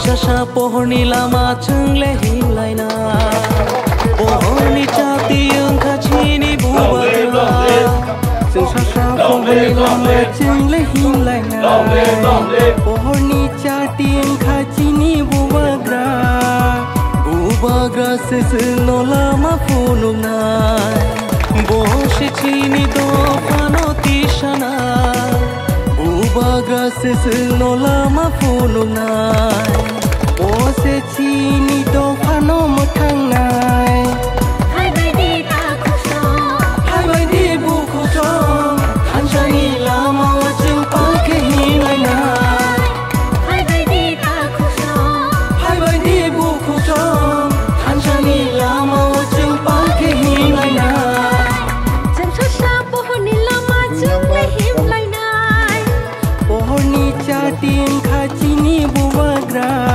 सा pohorni lama chengle himlaina pohorni chati angka chini bubagra sa pohorni lama chengle himlaina pohorni chati angka chini bubagra bubagra sesno lama punungna boshe chini do panoti shana bubagra sesno lama punungna Ose chini do phano một thang này hai bay đi ta khúc sông hai bay đi bu khúc sông han chani la ma wa chung pa ke hi lai na hai bay đi ta khúc sông hai bay đi bu khúc sông han chani la ma wa chung pa ke hi lai na chân chót sa pohorni lama chung le him lai nai pohorni cha tin kha chini bu wa gra